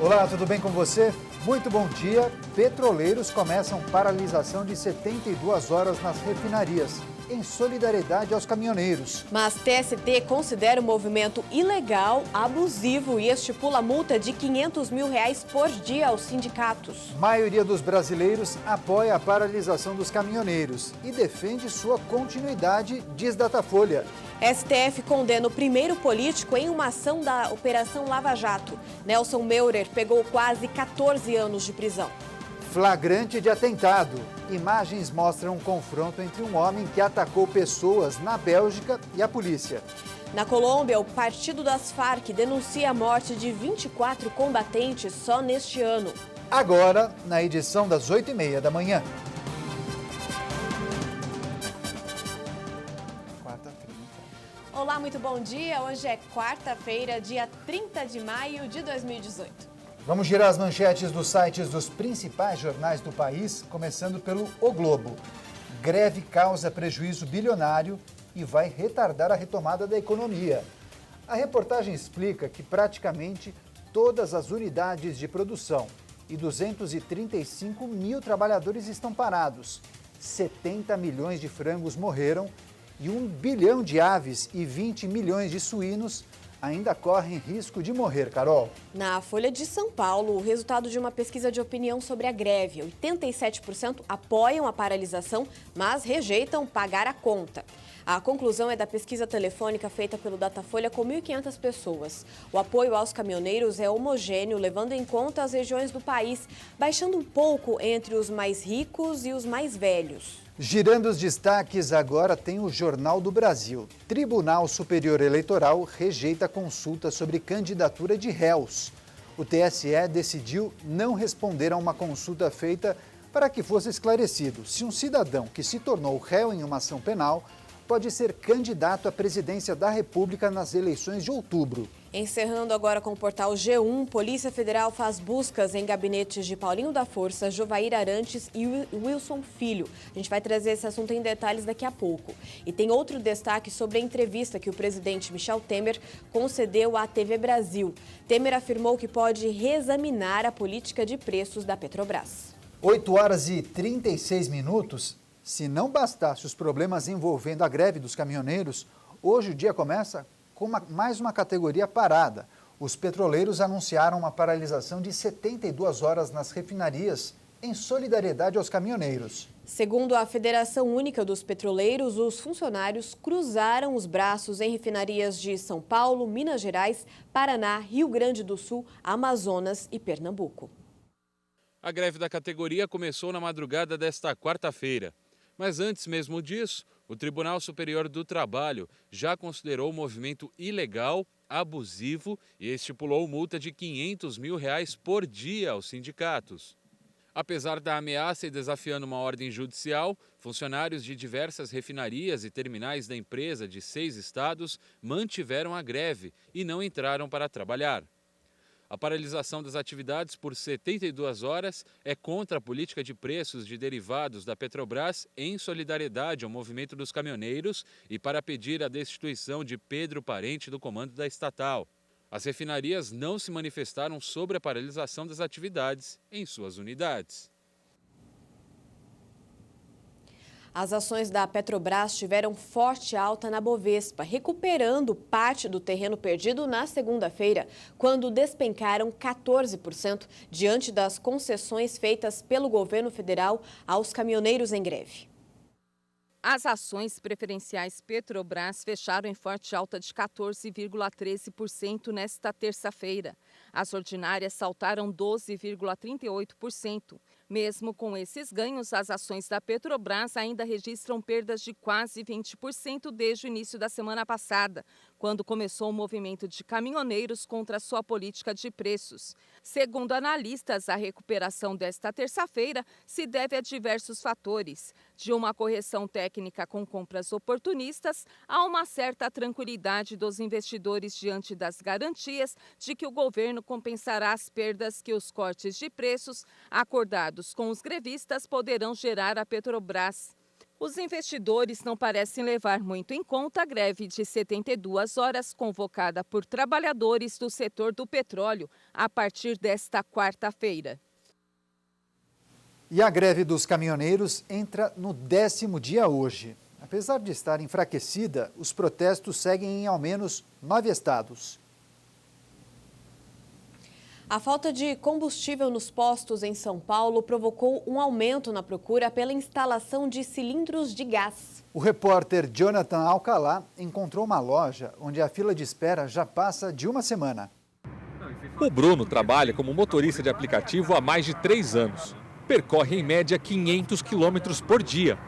Olá, tudo bem com você? Muito bom dia. Petroleiros começam paralisação de 72 horas nas refinarias, em solidariedade aos caminhoneiros. Mas TST considera o movimento ilegal, abusivo e estipula multa de R$500 mil por dia aos sindicatos. A maioria dos brasileiros apoia a paralisação dos caminhoneiros e defende sua continuidade, diz Datafolha. STF condena o primeiro político em uma ação da Operação Lava Jato. Nelson Meurer pegou quase 14 anos de prisão. Flagrante de atentado. Imagens mostram um confronto entre um homem que atacou pessoas na Bélgica e a polícia. Na Colômbia, o Partido das Farc denuncia a morte de 24 combatentes só neste ano. Agora, na edição das 8h30 da manhã. Olá, muito bom dia. Hoje é quarta-feira, dia 30 de maio de 2018. Vamos girar as manchetes dos sites dos principais jornais do país, começando pelo O Globo. Greve causa prejuízo bilionário e vai retardar a retomada da economia. A reportagem explica que praticamente todas as unidades de produção e 235 mil trabalhadores estão parados. 70 milhões de frangos morreram e 1 bilhão de aves e 20 milhões de suínos ainda correm risco de morrer, Carol. Na Folha de São Paulo, o resultado de uma pesquisa de opinião sobre a greve. 87% apoiam a paralisação, mas rejeitam pagar a conta. A conclusão é da pesquisa telefônica feita pelo Datafolha com 1.500 pessoas. O apoio aos caminhoneiros é homogêneo, levando em conta as regiões do país, baixando um pouco entre os mais ricos e os mais velhos. Girando os destaques, agora tem o Jornal do Brasil. Tribunal Superior Eleitoral rejeita consulta sobre candidatura de réus. O TSE decidiu não responder a uma consulta feita para que fosse esclarecido se um cidadão que se tornou réu em uma ação penal pode ser candidato à presidência da República nas eleições de outubro. Encerrando agora com o portal G1, Polícia Federal faz buscas em gabinetes de Paulinho da Força, Jovair Arantes e Wilson Filho. A gente vai trazer esse assunto em detalhes daqui a pouco. E tem outro destaque sobre a entrevista que o presidente Michel Temer concedeu à TV Brasil. Temer afirmou que pode reexaminar a política de preços da Petrobras. 8h36. Se não bastasse os problemas envolvendo a greve dos caminhoneiros, hoje o dia começa com mais uma categoria parada. Os petroleiros anunciaram uma paralisação de 72 horas nas refinarias, em solidariedade aos caminhoneiros. Segundo a Federação Única dos Petroleiros, os funcionários cruzaram os braços em refinarias de São Paulo, Minas Gerais, Paraná, Rio Grande do Sul, Amazonas e Pernambuco. A greve da categoria começou na madrugada desta quarta-feira. Mas antes mesmo disso, o Tribunal Superior do Trabalho já considerou o movimento ilegal, abusivo e estipulou multa de R$500 mil por dia aos sindicatos. Apesar da ameaça e desafiando uma ordem judicial, funcionários de diversas refinarias e terminais da empresa de 6 estados mantiveram a greve e não entraram para trabalhar. A paralisação das atividades por 72 horas é contra a política de preços de derivados da Petrobras em solidariedade ao movimento dos caminhoneiros e para pedir a destituição de Pedro Parente do comando da estatal. As refinarias não se manifestaram sobre a paralisação das atividades em suas unidades. As ações da Petrobras tiveram forte alta na Bovespa, recuperando parte do terreno perdido na segunda-feira, quando despencaram 14% diante das concessões feitas pelo governo federal aos caminhoneiros em greve. As ações preferenciais Petrobras fecharam em forte alta de 14,13% nesta terça-feira. As ordinárias saltaram 12,38%. Mesmo com esses ganhos, as ações da Petrobras ainda registram perdas de quase 20% desde o início da semana passada, quando começou o movimento de caminhoneiros contra a sua política de preços. Segundo analistas, a recuperação desta terça-feira se deve a diversos fatores, de uma correção técnica com compras oportunistas a uma certa tranquilidade dos investidores diante das garantias de que o governo compensará as perdas que os cortes de preços acordados com os grevistas poderão gerar à Petrobras. Os investidores não parecem levar muito em conta a greve de 72 horas convocada por trabalhadores do setor do petróleo a partir desta quarta-feira. E a greve dos caminhoneiros entra no 10º dia hoje. Apesar de estar enfraquecida, os protestos seguem em ao menos 9 estados. A falta de combustível nos postos em São Paulo provocou um aumento na procura pela instalação de cilindros de gás. O repórter Jonathan Alcalá encontrou uma loja onde a fila de espera já passa de uma semana. O Bruno trabalha como motorista de aplicativo há mais de 3 anos. Percorre em média 500 quilômetros por dia.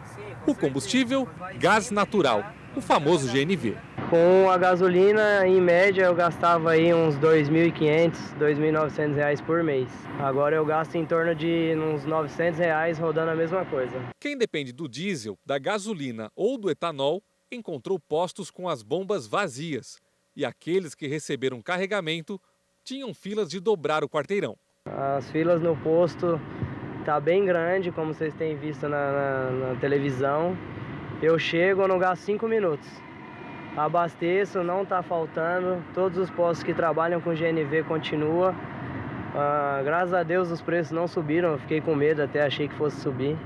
O combustível, gás natural, o famoso GNV. Com a gasolina, em média, eu gastava aí uns R$ 2.500, R$ 2.900 por mês. Agora eu gasto em torno de uns R$ 900 rodando a mesma coisa. Quem depende do diesel, da gasolina ou do etanol, encontrou postos com as bombas vazias. E aqueles que receberam carregamento tinham filas de dobrar o quarteirão. As filas no posto tá bem grande, como vocês têm visto na televisão. Eu chego, eu não gasto 5 minutos. Abasteço, não está faltando. Todos os postos que trabalham com GNV continuam. Graças a Deus os preços não subiram. Eu fiquei com medo, até achei que fosse subir.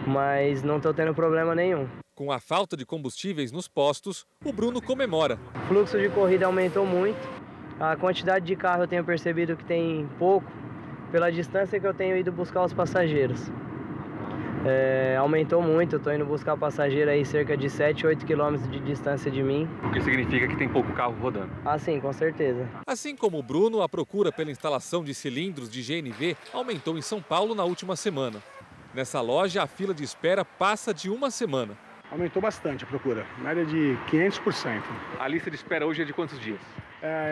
Mas não estou tendo problema nenhum. Com a falta de combustíveis nos postos, o Bruno comemora. O fluxo de corrida aumentou muito. A quantidade de carro eu tenho percebido que tem pouco, pela distância que eu tenho ido buscar os passageiros. Aumentou muito, eu estou indo buscar passageiro aí cerca de 7, 8 quilômetros de distância de mim. O que significa que tem pouco carro rodando. Ah, sim, com certeza. Assim como o Bruno, a procura pela instalação de cilindros de GNV aumentou em São Paulo na última semana. Nessa loja, a fila de espera passa de uma semana. Aumentou bastante a procura, média de 500%. A lista de espera hoje é de quantos dias?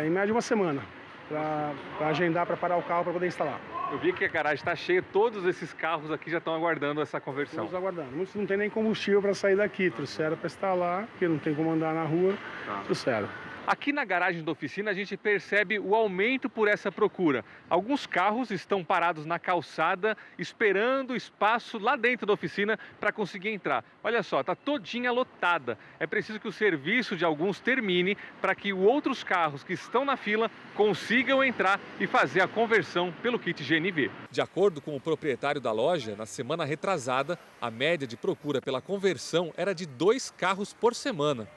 Em média uma semana, para agendar, para parar o carro para poder instalar. Eu vi que a garagem está cheia, todos esses carros aqui já estão aguardando essa conversão. Todos aguardando. Muitos não tem nem combustível para sair daqui, trouxeram para instalar, porque não tem como andar na rua, trouxeram. Aqui na garagem da oficina a gente percebe o aumento por essa procura. Alguns carros estão parados na calçada, esperando espaço lá dentro da oficina para conseguir entrar. Olha só, está todinha lotada. É preciso que o serviço de alguns termine para que outros carros que estão na fila consigam entrar e fazer a conversão pelo kit GNV. De acordo com o proprietário da loja, na semana retrasada, a média de procura pela conversão era de 2 carros por semana.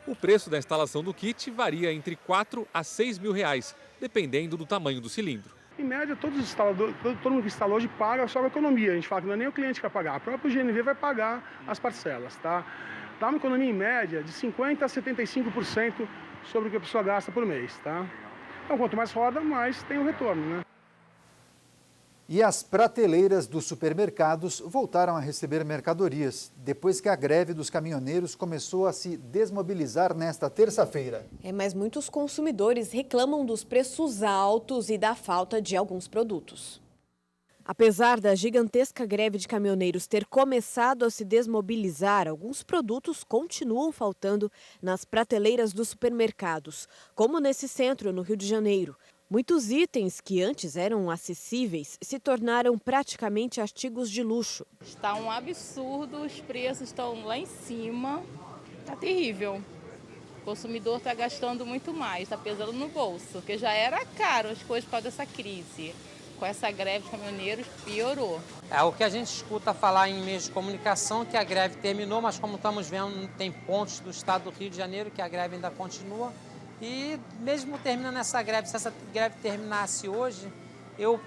O preço da instalação do kit varia entre 4 a 6 mil reais, dependendo do tamanho do cilindro. Em média, todos os instaladores, todo mundo que instalou hoje paga só a economia. A gente fala que não é nem o cliente que vai pagar, a própria GNV vai pagar as parcelas, tá? Dá uma economia em média de 50% a 75% sobre o que a pessoa gasta por mês, tá? Então, quanto mais roda, mais tem o retorno, né? E as prateleiras dos supermercados voltaram a receber mercadorias, depois que a greve dos caminhoneiros começou a se desmobilizar nesta terça-feira. Mas muitos consumidores reclamam dos preços altos e da falta de alguns produtos. Apesar da gigantesca greve de caminhoneiros ter começado a se desmobilizar, alguns produtos continuam faltando nas prateleiras dos supermercados, como nesse centro, no Rio de Janeiro. Muitos itens que antes eram acessíveis se tornaram praticamente artigos de luxo. Está um absurdo, os preços estão lá em cima, está terrível. O consumidor está gastando muito mais, está pesando no bolso, porque já era caro as coisas por causa dessa crise. Com essa greve de caminhoneiros, piorou. É o que a gente escuta falar em meios de comunicação, que a greve terminou, mas como estamos vendo, tem pontos do estado do Rio de Janeiro que a greve ainda continua. E mesmo terminando essa greve, se essa greve terminasse hoje, eu,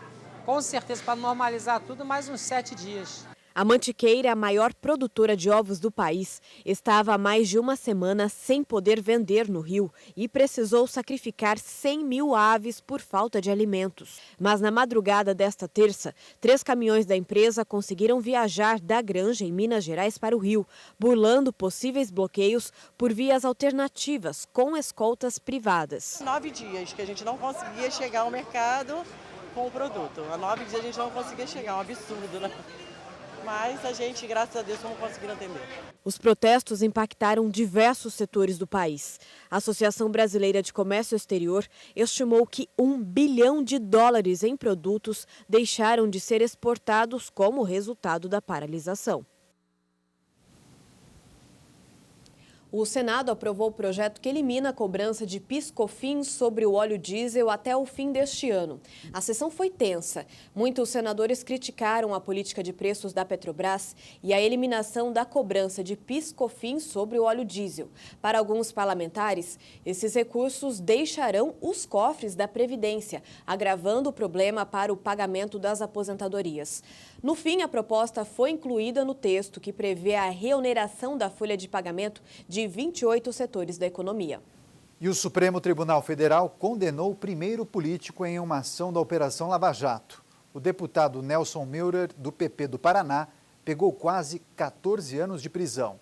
com certeza, para normalizar tudo, mais uns 7 dias. A Mantiqueira, a maior produtora de ovos do país, estava há mais de uma semana sem poder vender no Rio e precisou sacrificar 100 mil aves por falta de alimentos. Mas na madrugada desta terça, 3 caminhões da empresa conseguiram viajar da Granja, em Minas Gerais, para o Rio, burlando possíveis bloqueios por vias alternativas, com escoltas privadas. 9 dias que a gente não conseguia chegar ao mercado com o produto. Há 9 dias a gente não conseguia chegar, um absurdo, né? Mas a gente, graças a Deus, estamos conseguindo atender. Os protestos impactaram diversos setores do país. A Associação Brasileira de Comércio Exterior estimou que $1 bilhão em produtos deixaram de ser exportados como resultado da paralisação. O Senado aprovou o projeto que elimina a cobrança de PIS/COFINS sobre o óleo diesel até o fim deste ano. A sessão foi tensa. Muitos senadores criticaram a política de preços da Petrobras e a eliminação da cobrança de PIS/COFINS sobre o óleo diesel. Para alguns parlamentares, esses recursos deixarão os cofres da Previdência, agravando o problema para o pagamento das aposentadorias. No fim, a proposta foi incluída no texto que prevê a reoneração da folha de pagamento de 28 setores da economia. E o Supremo Tribunal Federal condenou o primeiro político em uma ação da Operação Lava Jato. O deputado Nelson Meurer, do PP do Paraná, pegou quase 14 anos de prisão.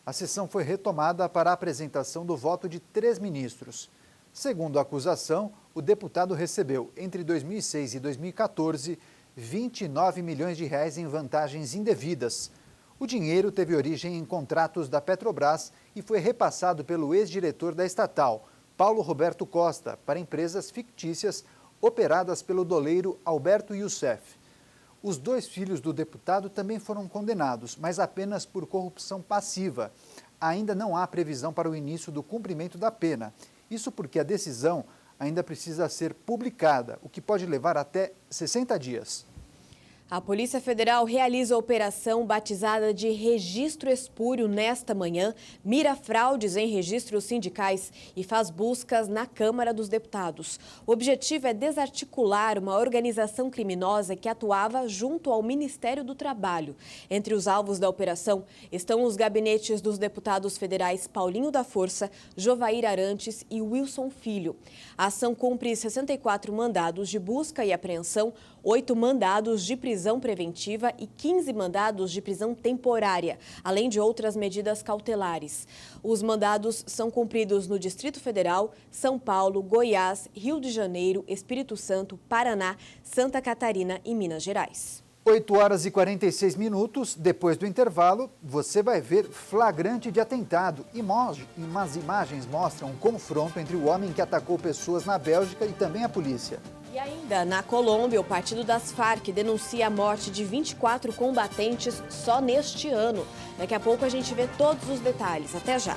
A sessão foi retomada para a apresentação do voto de 3 ministros. Segundo a acusação, o deputado recebeu, entre 2006 e 2014, 29 milhões de reais em vantagens indevidas. O dinheiro teve origem em contratos da Petrobras e foi repassado pelo ex-diretor da estatal, Paulo Roberto Costa, para empresas fictícias operadas pelo doleiro Alberto Youssef. Os 2 filhos do deputado também foram condenados, mas apenas por corrupção passiva. Ainda não há previsão para o início do cumprimento da pena. Isso porque a decisão ainda precisa ser publicada, o que pode levar até 60 dias. A Polícia Federal realiza a operação batizada de Registro Espúrio nesta manhã, mira fraudes em registros sindicais e faz buscas na Câmara dos Deputados. O objetivo é desarticular uma organização criminosa que atuava junto ao Ministério do Trabalho. Entre os alvos da operação estão os gabinetes dos deputados federais Paulinho da Força, Jovair Arantes e Wilson Filho. A ação cumpre 64 mandados de busca e apreensão, 8 mandados de prisão preventiva e 15 mandados de prisão temporária, além de outras medidas cautelares. Os mandados são cumpridos no Distrito Federal, São Paulo, Goiás, Rio de Janeiro, Espírito Santo, Paraná, Santa Catarina e Minas Gerais. 8 horas e 46 minutos, depois do intervalo, você vai ver flagrante de atentado. E umas imagens mostram um confronto entre o homem que atacou pessoas na Bélgica e também a polícia. E ainda, na Colômbia, o Partido das Farc denuncia a morte de 24 combatentes só neste ano. Daqui a pouco a gente vê todos os detalhes. Até já!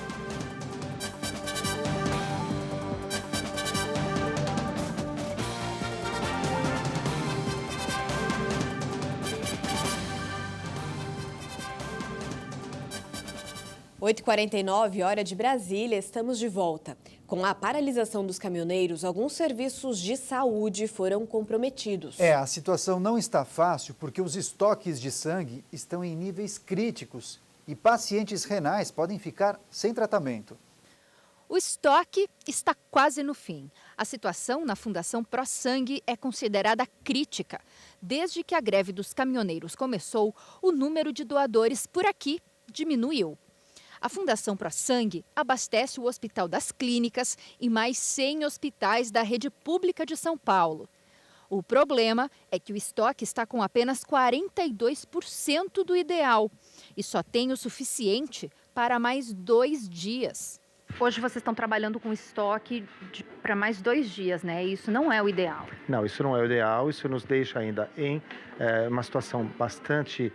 Oito 8h49, hora de Brasília, estamos de volta. Com a paralisação dos caminhoneiros, alguns serviços de saúde foram comprometidos. A situação não está fácil porque os estoques de sangue estão em níveis críticos e pacientes renais podem ficar sem tratamento. O estoque está quase no fim. A situação na Fundação Pro Sangue é considerada crítica. Desde que a greve dos caminhoneiros começou, o número de doadores por aqui diminuiu. A Fundação Pro Sangue abastece o Hospital das Clínicas e mais 100 hospitais da rede pública de São Paulo. O problema é que o estoque está com apenas 42% do ideal e só tem o suficiente para mais 2 dias. Hoje vocês estão trabalhando com estoque para mais 2 dias, né? Isso não é o ideal. Não, isso não é o ideal. Isso nos deixa ainda em uma situação bastante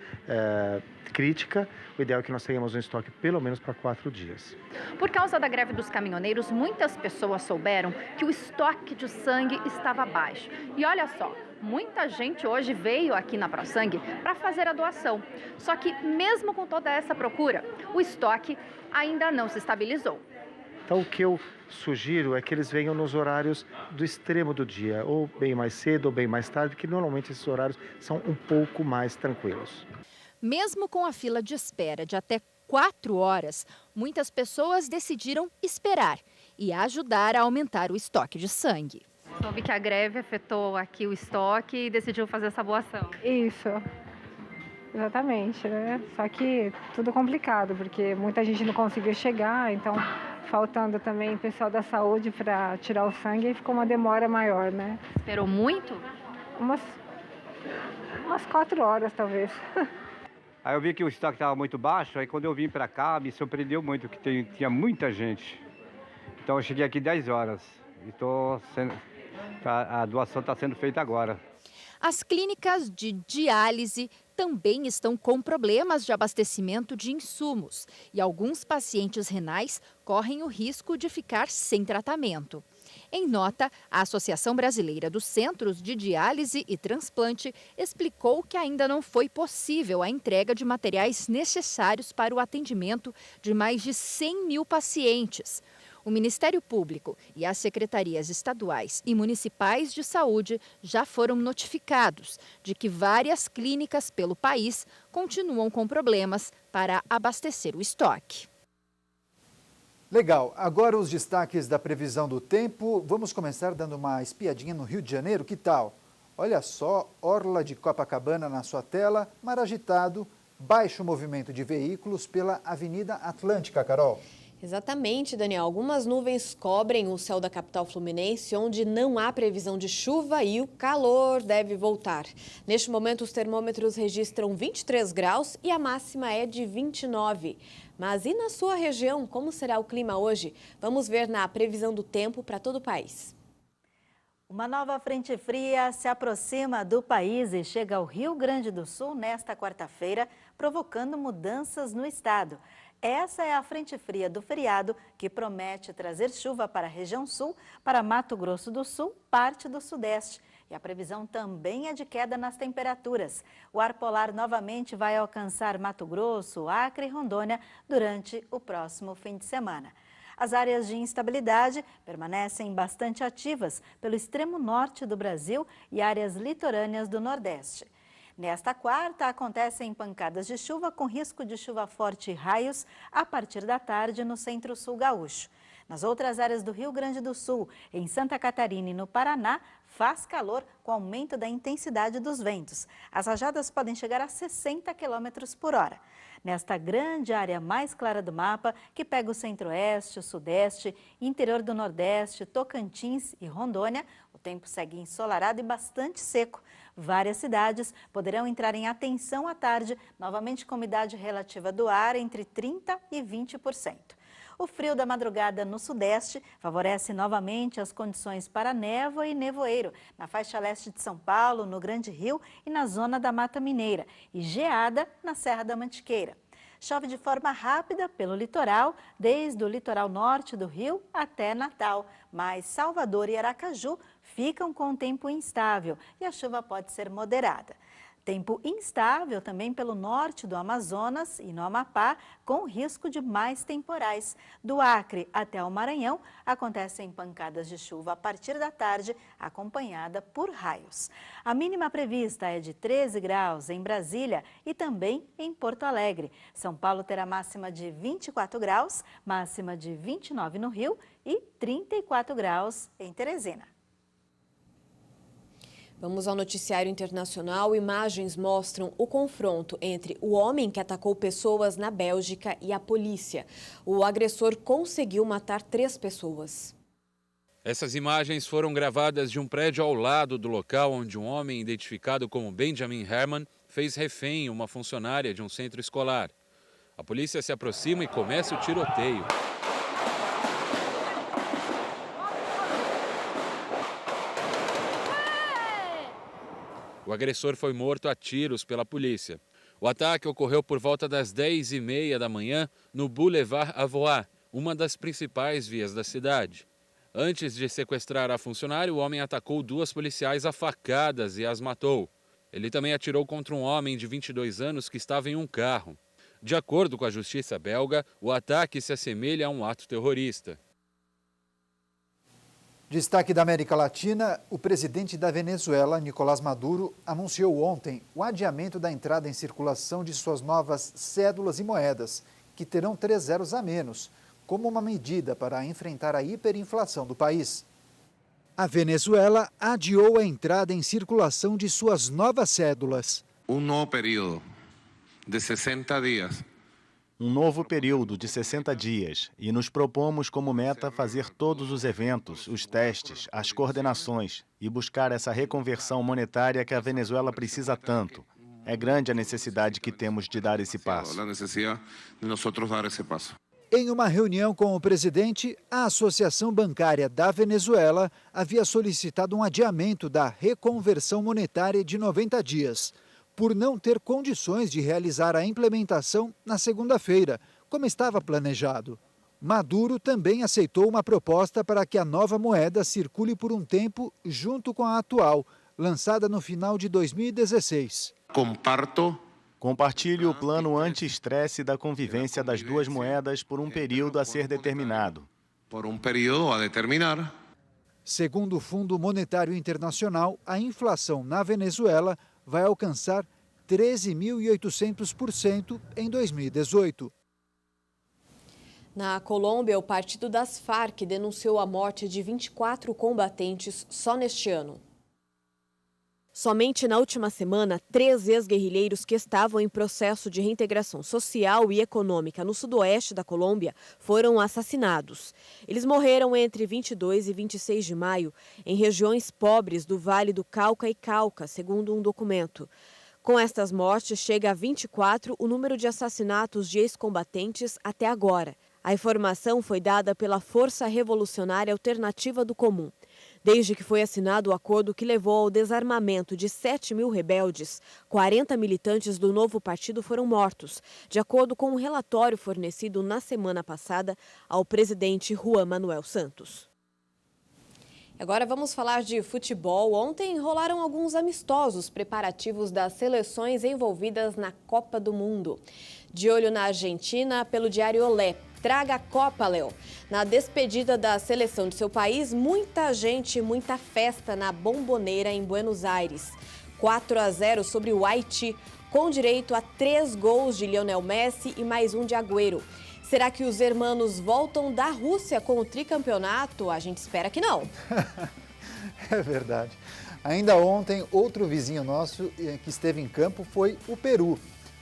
crítica. O ideal é que nós tenhamos um estoque pelo menos para 4 dias. Por causa da greve dos caminhoneiros, muitas pessoas souberam que o estoque de sangue estava baixo. E olha só, muita gente hoje veio aqui na Pro Sangue para fazer a doação. Só que mesmo com toda essa procura, o estoque ainda não se estabilizou. Então, o que eu sugiro é que eles venham nos horários do extremo do dia, ou bem mais cedo ou bem mais tarde, que normalmente esses horários são um pouco mais tranquilos. Mesmo com a fila de espera de até 4 horas, muitas pessoas decidiram esperar e ajudar a aumentar o estoque de sangue. Soube que a greve afetou aqui o estoque e decidiu fazer essa boa ação. Isso, exatamente, né? Só que tudo complicado, porque muita gente não conseguiu chegar, então faltando também pessoal da saúde para tirar o sangue, ficou uma demora maior, né? Esperou muito? Umas 4 horas, talvez. Aí eu vi que o estoque estava muito baixo, aí quando eu vim para cá, me surpreendeu muito, que tinha muita gente. Então eu cheguei aqui 10 horas e a doação está sendo feita agora. As clínicas de diálise também estão com problemas de abastecimento de insumos e alguns pacientes renais correm o risco de ficar sem tratamento. Em nota, a Associação Brasileira dos Centros de Diálise e Transplante explicou que ainda não foi possível a entrega de materiais necessários para o atendimento de mais de 100 mil pacientes. O Ministério Público e as secretarias estaduais e municipais de saúde já foram notificados de que várias clínicas pelo país continuam com problemas para abastecer o estoque. Legal, agora os destaques da previsão do tempo. Vamos começar dando uma espiadinha no Rio de Janeiro, que tal? Olha só, orla de Copacabana na sua tela, mar agitado, baixo movimento de veículos pela Avenida Atlântica, Carol. Exatamente, Daniel. Algumas nuvens cobrem o céu da capital fluminense, onde não há previsão de chuva e o calor deve voltar. Neste momento, os termômetros registram 23 graus e a máxima é de 29. Mas e na sua região, como será o clima hoje? Vamos ver na previsão do tempo para todo o país. Uma nova frente fria se aproxima do país e chega ao Rio Grande do Sul nesta quarta-feira, provocando mudanças no estado. Essa é a frente fria do feriado, que promete trazer chuva para a região sul, para Mato Grosso do Sul, parte do sudeste. E a previsão também é de queda nas temperaturas. O ar polar novamente vai alcançar Mato Grosso, Acre e Rondônia durante o próximo fim de semana. As áreas de instabilidade permanecem bastante ativas pelo extremo norte do Brasil e áreas litorâneas do Nordeste. Nesta quarta, acontecem pancadas de chuva com risco de chuva forte e raios a partir da tarde no centro-sul gaúcho. Nas outras áreas do Rio Grande do Sul, em Santa Catarina e no Paraná, faz calor com aumento da intensidade dos ventos. As rajadas podem chegar a 60 km por hora. Nesta grande área mais clara do mapa, que pega o centro-oeste, o sudeste, interior do Nordeste, Tocantins e Rondônia, o tempo segue ensolarado e bastante seco. Várias cidades poderão entrar em atenção à tarde, novamente com umidade relativa do ar entre 30% e 20%. O frio da madrugada no sudeste favorece novamente as condições para névoa e nevoeiro na faixa leste de São Paulo, no Grande Rio e na zona da Mata Mineira, e geada na Serra da Mantiqueira. Chove de forma rápida pelo litoral, desde o litoral norte do Rio até Natal, mas Salvador e Aracaju ficam com tempo instável e a chuva pode ser moderada. Tempo instável também pelo norte do Amazonas e no Amapá, com risco de mais temporais. Do Acre até o Maranhão, acontecem pancadas de chuva a partir da tarde, acompanhada por raios. A mínima prevista é de 13 graus em Brasília e também em Porto Alegre. São Paulo terá máxima de 24 graus, máxima de 29 no Rio e 34 graus em Teresina. Vamos ao noticiário internacional. Imagens mostram o confronto entre o homem que atacou pessoas na Bélgica e a polícia. O agressor conseguiu matar 3 pessoas. Essas imagens foram gravadas de um prédio ao lado do local onde um homem identificado como Benjamin Herman fez refém uma funcionária de um centro escolar. A polícia se aproxima e começa o tiroteio. O agressor foi morto a tiros pela polícia. O ataque ocorreu por volta das 10h30 da manhã no Boulevard Avois, uma das principais vias da cidade. Antes de sequestrar a funcionária, o homem atacou 2 policiais a facadas e as matou. Ele também atirou contra um homem de 22 anos que estava em um carro. De acordo com a justiça belga, o ataque se assemelha a um ato terrorista. Destaque da América Latina, o presidente da Venezuela, Nicolás Maduro, anunciou ontem o adiamento da entrada em circulação de suas novas cédulas e moedas, que terão 3 zeros a menos, como uma medida para enfrentar a hiperinflação do país. A Venezuela adiou a entrada em circulação de suas novas cédulas. Um novo período de 60 dias. Um novo período de 60 dias e nos propomos como meta fazer todos os eventos, os testes, as coordenações e buscar essa reconversão monetária que a Venezuela precisa tanto. É grande a necessidade que temos de dar esse passo. Em uma reunião com o presidente, a Associação Bancária da Venezuela havia solicitado um adiamento da reconversão monetária de 90 dias. por não ter condições de realizar a implementação na segunda-feira, como estava planejado. Maduro também aceitou uma proposta para que a nova moeda circule por um tempo junto com a atual, lançada no final de 2016. Compartilho o plano anti-estresse da convivência das duas moedas por um período a ser determinado. Segundo o Fundo Monetário Internacional, a inflação na Venezuela vai alcançar 13.800% em 2018. Na Colômbia, o Partido das Farc denunciou a morte de 24 combatentes só neste ano. Somente na última semana, 3 ex-guerrilheiros que estavam em processo de reintegração social e econômica no sudoeste da Colômbia foram assassinados. Eles morreram entre 22 e 26 de maio em regiões pobres do Vale do Cauca e Cauca, segundo um documento. Com estas mortes, chega a 24 o número de assassinatos de ex-combatentes até agora. A informação foi dada pela Força Revolucionária Alternativa do Comum. Desde que foi assinado o acordo que levou ao desarmamento de 7.000 rebeldes, 40 militantes do novo partido foram mortos, de acordo com um relatório fornecido na semana passada ao presidente Juan Manuel Santos. Agora vamos falar de futebol. Ontem rolaram alguns amistosos preparativos das seleções envolvidas na Copa do Mundo. De olho na Argentina, pelo diário Olé. Traga a Copa, Léo. Na despedida da seleção de seu país, muita gente, muita festa na Bombonera, em Buenos Aires. 4-0 sobre o Haiti, com direito a 3 gols de Lionel Messi e mais um de Agüero. Será que os hermanos voltam da Rússia com o tricampeonato? A gente espera que não. É verdade. Ainda ontem, outro vizinho nosso que esteve em campo foi o Peru.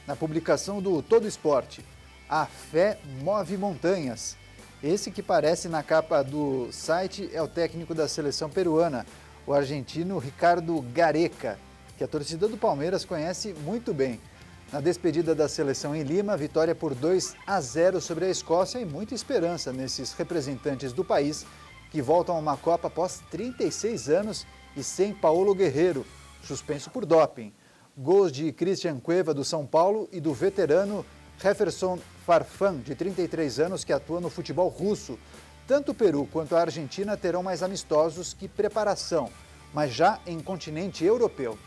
Na publicação do Todo Esporte, a fé move montanhas. Esse que aparece na capa do site é o técnico da seleção peruana, o argentino Ricardo Gareca, que a torcida do Palmeiras conhece muito bem. Na despedida da seleção em Lima, vitória por 2-0 sobre a Escócia e muita esperança nesses representantes do país que voltam a uma Copa após 36 anos e sem Paulo Guerreiro, suspenso por doping. Gols de Christian Cueva, do São Paulo, e do veterano Jefferson Farfán, de 33 anos, que atua no futebol russo. Tanto o Peru quanto a Argentina terão mais amistosos que preparação, mas já em continente europeu.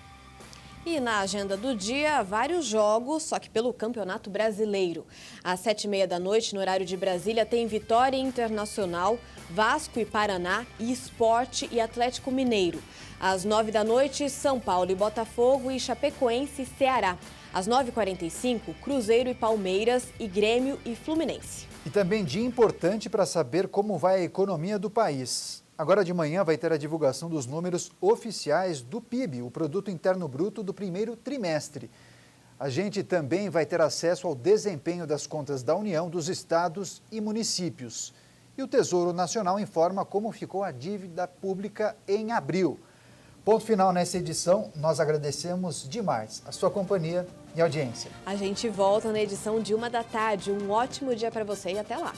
E na agenda do dia, vários jogos, só que pelo Campeonato Brasileiro. Às 7h30 da noite, no horário de Brasília, tem Vitória Internacional, Vasco e Paraná, e Sport e Atlético Mineiro. Às 9 da noite, São Paulo e Botafogo e Chapecoense e Ceará. Às 9h45, Cruzeiro e Palmeiras e Grêmio e Fluminense. E também dia importante para saber como vai a economia do país. Agora de manhã vai ter a divulgação dos números oficiais do PIB, o Produto Interno Bruto do primeiro trimestre. A gente também vai ter acesso ao desempenho das contas da União, dos estados e municípios. E o Tesouro Nacional informa como ficou a dívida pública em abril. Ponto final nessa edição. Nós agradecemos demais a sua companhia e audiência. A gente volta na edição de 1 da tarde. Um ótimo dia para você e até lá.